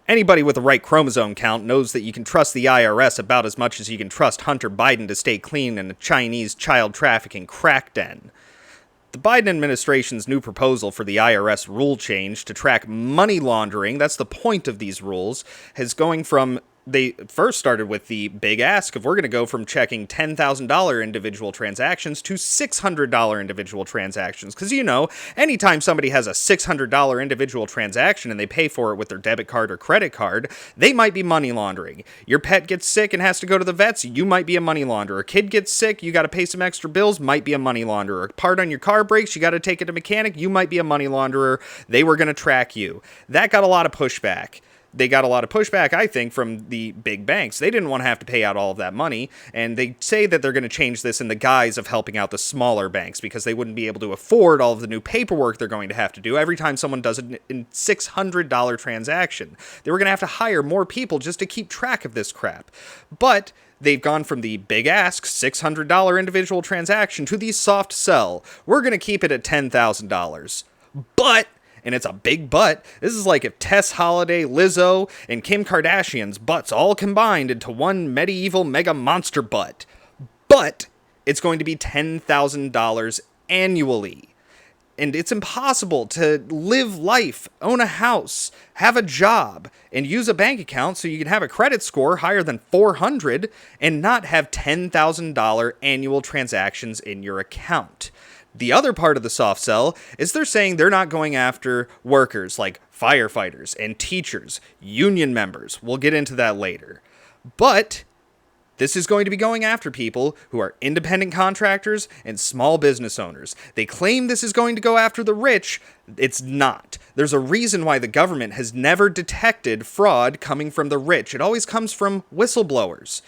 Anybody with the right chromosome count knows that you can trust the IRS about as much as you can trust Hunter Biden to stay clean in a Chinese child trafficking crack den. The Biden administration's new proposal for the IRS rule change to track money laundering, that's the point of these rules, is going from, they first started with the big ask of we're going to go from checking $10,000 individual transactions to $600 individual transactions. Because, anytime somebody has a $600 individual transaction and they pay for it with their debit card or credit card, they might be money laundering. Your pet gets sick and has to go to the vets, you might be a money launderer. A kid gets sick, you got to pay some extra bills, might be a money launderer. A part on your car breaks, you got to take it to a mechanic, you might be a money launderer. They were going to track you. That got a lot of pushback. They got a lot of pushback, I think, from the big banks. They didn't want to have to pay out all of that money, and they say that they're going to change this in the guise of helping out the smaller banks because they wouldn't be able to afford all of the new paperwork they're going to have to do every time someone does a $600 transaction. They were going to have to hire more people just to keep track of this crap. But they've gone from the big ask, $600 individual transaction, to the soft sell. We're going to keep it at $10,000. But... and it's a big but. This is like if Tess Holliday, Lizzo, and Kim Kardashian's butts all combined into one medieval mega monster butt. But it's going to be $10,000 annually. And it's impossible to live life, own a house, have a job, and use a bank account so you can have a credit score higher than 400 and not have $10,000 annual transactions in your account. The other part of the soft sell is they're saying they're not going after workers like firefighters and teachers, union members. We'll get into that later. But this is going to be going after people who are independent contractors and small business owners. They claim this is going to go after the rich. It's not. There's a reason why the government has never detected fraud coming from the rich. It always comes from whistleblowers.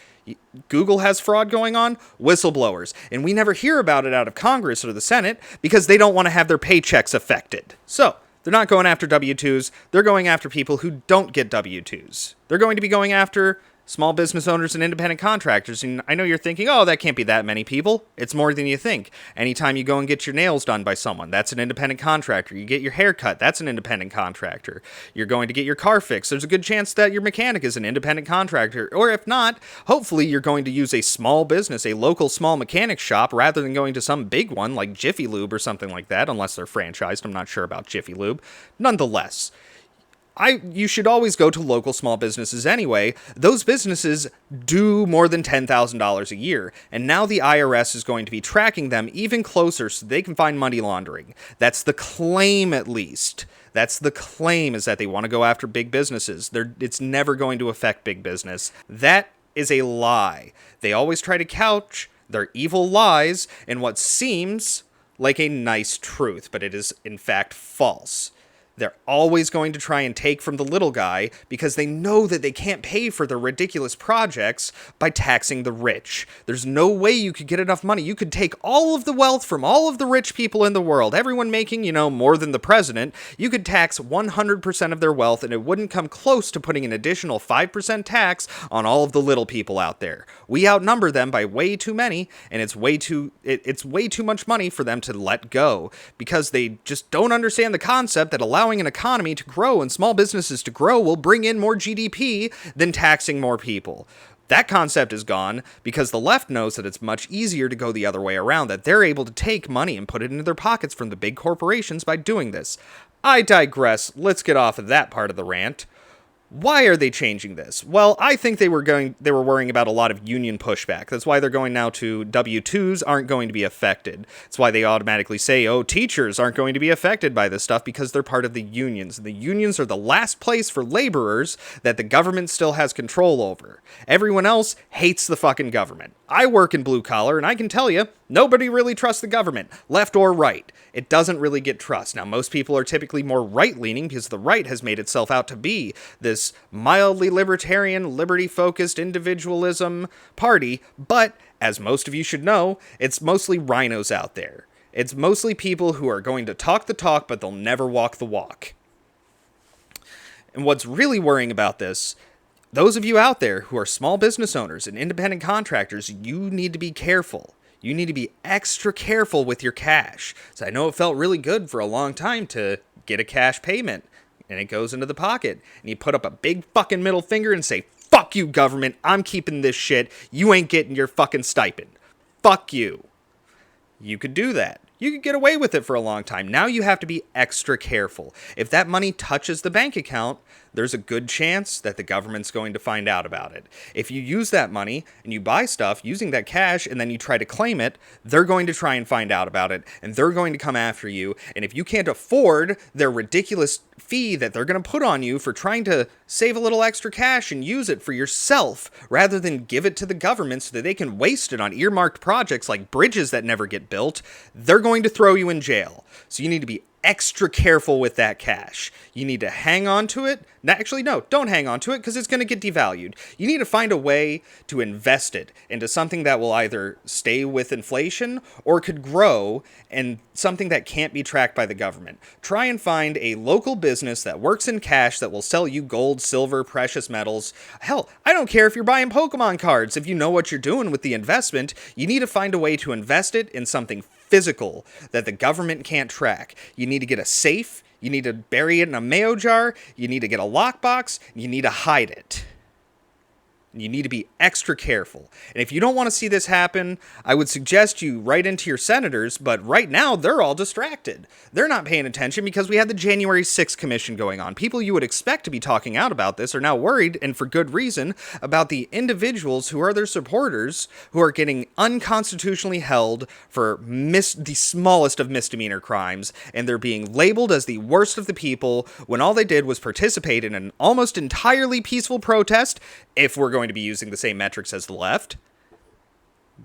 Google has fraud going on, whistleblowers. And we never hear about it out of Congress or the Senate because they don't want to have their paychecks affected. So, they're not going after W-2s. They're going after people who don't get W-2s. They're going to be going after small business owners and independent contractors. And I know you're thinking, oh, that can't be that many people. It's more than you think. Anytime you go and get your nails done by someone, that's an independent contractor. You get your hair cut, that's an independent contractor. You're going to get your car fixed. There's a good chance that your mechanic is an independent contractor. Or if not, hopefully you're going to use a small business, a local small mechanic shop, rather than going to some big one like Jiffy Lube or something like that, unless they're franchised. I'm not sure about Jiffy Lube. Nonetheless, you should always go to local small businesses anyway. Those businesses do more than $10,000 a year, and now the IRS is going to be tracking them even closer so they can find money laundering. That's the claim, at least. That's the claim, is that they want to go after big businesses. It's never going to affect big business. That is a lie. They always try to couch their evil lies in what seems like a nice truth, but it is in fact false. They're always going to try and take from the little guy because they know that they can't pay for their ridiculous projects by taxing the rich. There's no way you could get enough money. You could take all of the wealth from all of the rich people in the world, everyone making, more than the president. You could tax 100% of their wealth and it wouldn't come close to putting an additional 5% tax on all of the little people out there. We outnumber them by way too many, and it's way too much money for them to let go because they just don't understand the concept that allowing an economy to grow and small businesses to grow will bring in more GDP than taxing more people. That concept is gone because the left knows that it's much easier to go the other way around, that they're able to take money and put it into their pockets from the big corporations by doing this. I digress. Let's get off of that part of the rant. Why are they changing this? Well, I think they were worrying about a lot of union pushback. That's why they're going now to W-2s aren't going to be affected. That's why they automatically say, oh, teachers aren't going to be affected by this stuff because they're part of the unions. And the unions are the last place for laborers that the government still has control over. Everyone else hates the fucking government. I work in blue collar, and I can tell you, nobody really trusts the government, left or right. It doesn't really get trust. Now, most people are typically more right-leaning because the right has made itself out to be this mildly libertarian, liberty-focused individualism party, but, as most of you should know, it's mostly rhinos out there. It's mostly people who are going to talk the talk, but they'll never walk the walk. And what's really worrying about this, those of you out there who are small business owners and independent contractors, you need to be careful. You need to be extra careful with your cash. So I know it felt really good for a long time to get a cash payment. and it goes into the pocket. And you put up a big fucking middle finger and say, fuck you, government. I'm keeping this shit. You ain't getting your fucking stipend. Fuck you. You could do that. You could get away with it for a long time. Now you have to be extra careful. If that money touches the bank account, there's a good chance that the government's going to find out about it. If you use that money and you buy stuff using that cash and then you try to claim it, they're going to try and find out about it, and they're going to come after you. And if you can't afford their ridiculous fee that they're going to put on you for trying to save a little extra cash and use it for yourself rather than give it to the government so that they can waste it on earmarked projects like bridges that never get built, they're going to throw you in jail. So you need to be extra careful with that cash. You need to hang on to it. Actually, no, don't hang on to it because it's going to get devalued. You need to find a way to invest it into something that will either stay with inflation or could grow, and something that can't be tracked by the government. Try and find a local business that works in cash that will sell you gold, silver, precious metals. Hell, I don't care if you're buying Pokemon cards. If you know what you're doing with the investment, you need to find a way to invest it in something physical that the government can't track. You need to get a safe, you need to bury it in a mayo jar, you need to get a lockbox, you need to hide it. You need to be extra careful. And if you don't want to see this happen, I would suggest you write into your senators, but right now they're all distracted. They're not paying attention because we had the January 6th commission going on. People you would expect to be talking out about this are now worried, and for good reason, about the individuals who are their supporters who are getting unconstitutionally held for the smallest of misdemeanor crimes, and they're being labeled as the worst of the people when all they did was participate in an almost entirely peaceful protest, if we're going to be using the same metrics as the left.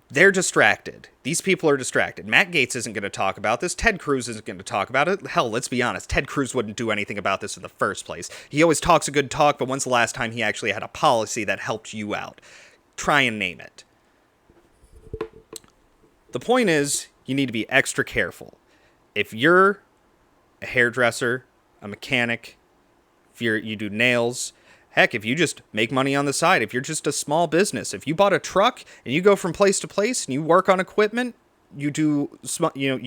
They're distracted. These people are distracted. Matt Gaetz isn't going to talk about this. Ted Cruz isn't going to talk about it. Hell, let's be honest. Ted Cruz wouldn't do anything about this in the first place. He always talks a good talk, but when's the last time he actually had a policy that helped you out? Try and name it. The point is, you need to be extra careful. If you're a hairdresser, a mechanic, if you do nails, heck, if you just make money on the side, if you're just a small business, if you bought a truck and you go from place to place and you work on equipment, you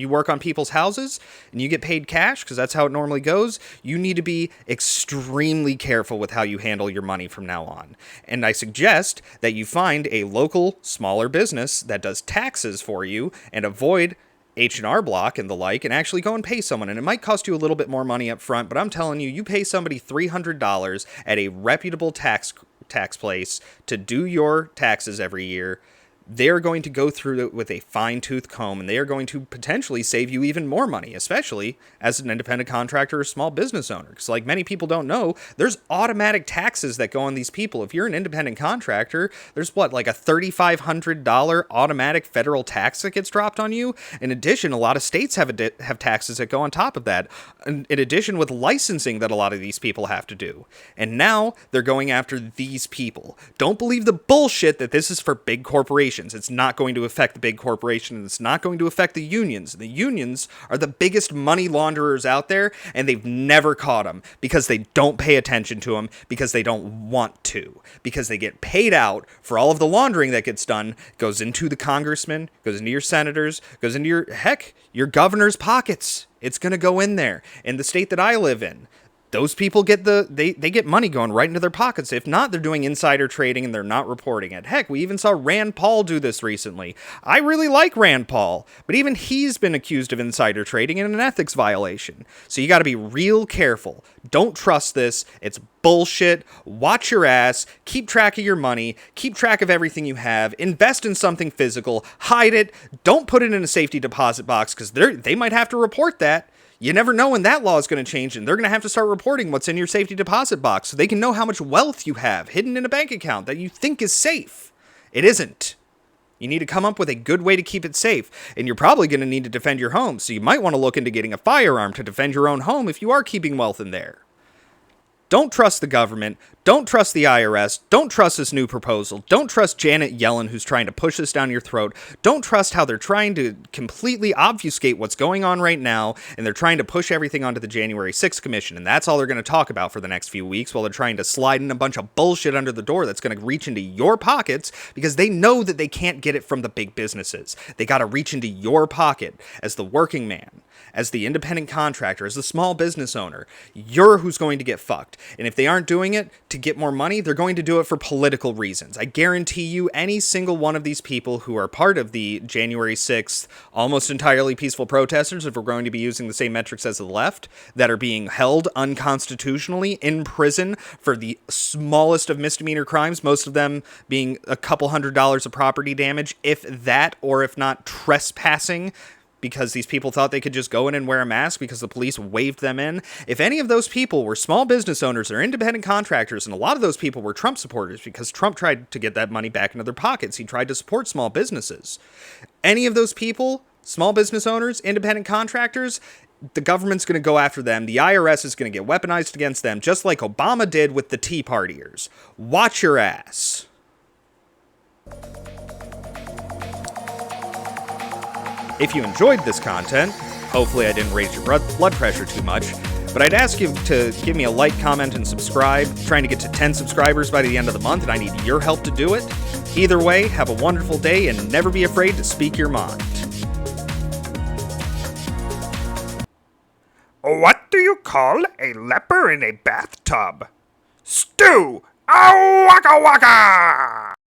work on people's houses and you get paid cash because that's how it normally goes, you need to be extremely careful with how you handle your money from now on. And I suggest that you find a local, smaller business that does taxes for you and avoid H&R Block and the like, and actually go and pay someone. And it might cost you a little bit more money up front, but I'm telling you, you pay somebody $300 at a reputable tax place to do your taxes every year. They're going to go through it with a fine-tooth comb, and they are going to potentially save you even more money, especially as an independent contractor or small business owner. Because like many people don't know, there's automatic taxes that go on these people. If you're an independent contractor, there's like a $3,500 automatic federal tax that gets dropped on you. In addition, a lot of states have taxes that go on top of that. In addition, with licensing that a lot of these people have to do. And now they're going after these people. Don't believe the bullshit that this is for big corporations. It's not going to affect the big corporations. It's not going to affect the unions. The unions are the biggest money launderers out there, and they've never caught them because they don't pay attention to them, because they don't want to, because they get paid out for all of the laundering that gets done, goes into the congressmen, goes into your senators, goes into your governor's pockets. It's going to go in there. In the state that I live in, those people get they get money going right into their pockets. If not, they're doing insider trading and they're not reporting it. Heck, we even saw Rand Paul do this recently. I really like Rand Paul, but even he's been accused of insider trading and an ethics violation. So you got to be real careful. Don't trust this. It's bullshit. Watch your ass. Keep track of your money. Keep track of everything you have. Invest in something physical. Hide it. Don't put it in a safety deposit box because they might have to report that. You never know when that law is going to change, and they're going to have to start reporting what's in your safety deposit box so they can know how much wealth you have hidden in a bank account that you think is safe. It isn't. You need to come up with a good way to keep it safe, and you're probably going to need to defend your home, so you might want to look into getting a firearm to defend your own home if you are keeping wealth in there. Don't trust the government. Don't trust the IRS. Don't trust this new proposal. Don't trust Janet Yellen, who's trying to push this down your throat. Don't trust how they're trying to completely obfuscate what's going on right now, and they're trying to push everything onto the January 6th commission, and that's all they're going to talk about for the next few weeks while they're trying to slide in a bunch of bullshit under the door that's going to reach into your pockets because they know that they can't get it from the big businesses. They got to reach into your pocket as the working man. as the independent contractor, as the small business owner, you're who's going to get fucked. And if they aren't doing it to get more money, they're going to do it for political reasons. I guarantee you any single one of these people who are part of the January 6th almost entirely peaceful protesters, if we're going to be using the same metrics as the left, that are being held unconstitutionally in prison for the smallest of misdemeanor crimes, most of them being a couple $100s of property damage, if that, or if not trespassing, because these people thought they could just go in and wear a mask because the police waved them in. If any of those people were small business owners or independent contractors, and a lot of those people were Trump supporters because Trump tried to get that money back into their pockets. He tried to support small businesses. Any of those people, small business owners, independent contractors, the government's going to go after them. The IRS is going to get weaponized against them, just like Obama did with the Tea Partiers. Watch your ass. If you enjoyed this content, hopefully I didn't raise your blood pressure too much, but I'd ask you to give me a like, comment, and subscribe. I'm trying to get to 10 subscribers by the end of the month, and I need your help to do it. Either way, have a wonderful day, and never be afraid to speak your mind. What do you call a leper in a bathtub? Stew! Ow, waka waka!